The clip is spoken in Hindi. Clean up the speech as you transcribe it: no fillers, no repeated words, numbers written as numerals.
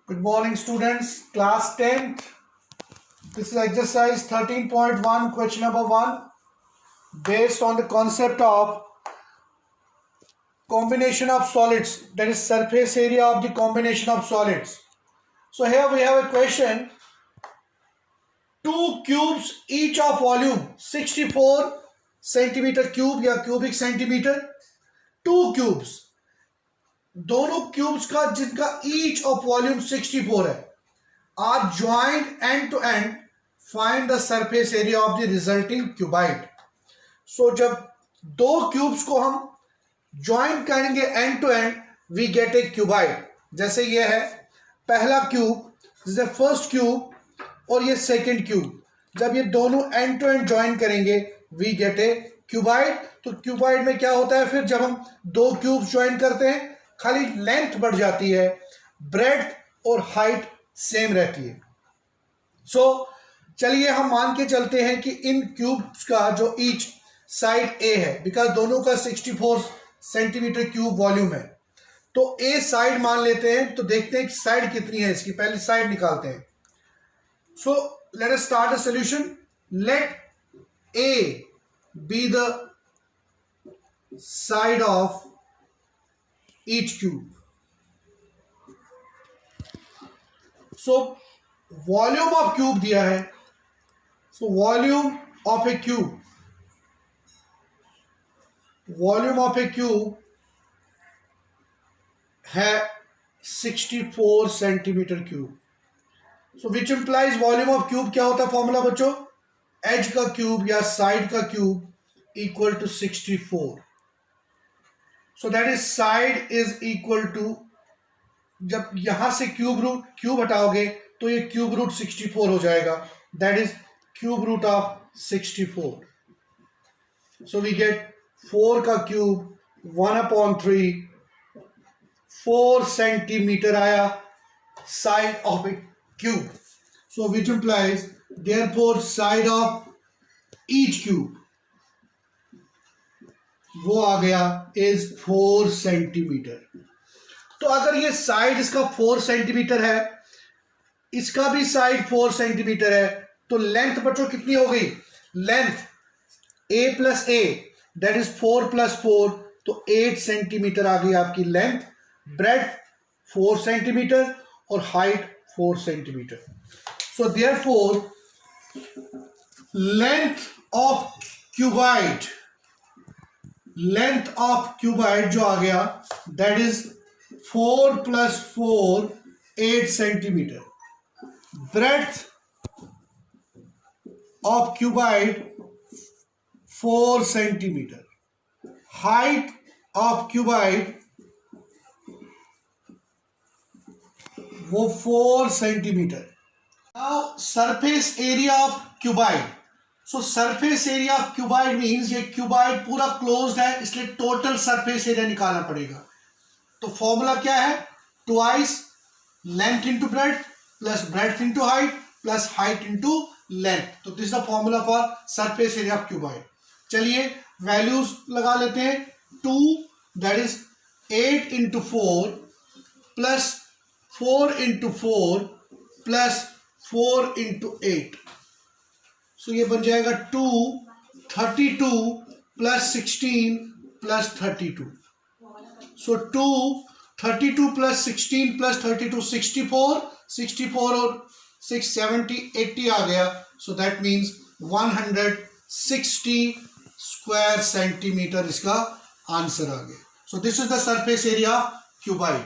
Good morning students, class 10th. This is exercise 13.1, question number 1, based on the concept of combination of solids, that is surface area of the combination of solids. So here we have a question, 2 cubes each of volume 64 centimeter cube या cubic centimeter, 2 cubes, दोनों क्यूब्स का जिनका ईच ऑफ वॉल्यूम 64 है, are joint end to end, find the surface area of the resulting cuboid. So जब दो क्यूब्स को हम ज्वाइंट करेंगे end to end, we get a cuboid. जैसे ये है पहला cube, this is first cube, और ये सेकंड क्यूब. जब ये दोनों एंड टू एंड ज्वाइन करेंगे वी गेट ए क्यूबाइड. तो क्यूबाइड में क्या होता है, फिर जब हम दो क्यूब्स ज्वाइन करते हैं खाली लेंथ बढ़ जाती है, ब्रेड्थ और हाइट सेम रहती है. सो चलिए हम मान के चलते हैं कि इन क्यूब्स का जो ईच साइड ए है, बिकॉज दोनों का 64 सेंटीमीटर क्यूब वॉल्यूम है, तो ए साइड मान लेते हैं. तो देखते हैं कि साइड कितनी है इसकी, पहली साइड निकालते हैं. So let us start the solution. Let A B the side of each cube. So volume of cube दिया है. So volume of a cube है 64 centimetre cube. So which implies volume of cube क्या होता है फॉर्मूला बच्चों, एज का क्यूब या साइड का cube equal to 64. So that is side is equal to, जब यहां से क्यूब हटाओगे तो ये क्यूब रूट 64 हो जाएगा. That is cube root of 64. So we get 4 का क्यूब 1/3, 4 सेंटीमीटर आया side of a cube. So which implies therefore side of each cube वो आ गया इज 4 सेंटीमीटर. तो अगर ये साइड इसका 4 सेंटीमीटर है, इसका भी साइड 4 सेंटीमीटर है, तो लेंथ बच्चों कितनी हो गई, length a plus A, that is 4 plus 4, तो 8 सेंटीमीटर आ गई आपकी लेंथ. ब्रेड्थ 4 सेंटीमीटर और height 4 centimetre. So therefore length of cuboid जो आ गया, that is 4 plus 4 8 centimetre. Breadth of cuboid 4 centimetre. Height of cuboid वो 4 centimetre. Now surface area of cuboid. So surface area of cuboid means ये क्यूबाइड पूरा क्लोज्ड है, इसलिए टोटल सरफेस एरिया निकालना पड़ेगा. तो फॉर्मूला क्या है, twice length into breadth plus breadth into height plus height into length. तो this is the formula for surface area of cuboid. चलिए वैल्यूज लगा लेते हैं. 2 that is 8 into 4 plus 4 into 4 plus 4 into 8. So ये बन जाएगा 232 plus 16 plus 32. So 232 plus 16 plus 32 64 और 6 70 80 आ गया. So that means 160 square centimetre इसका आंसर आ गया. So this is the surface area cuboid.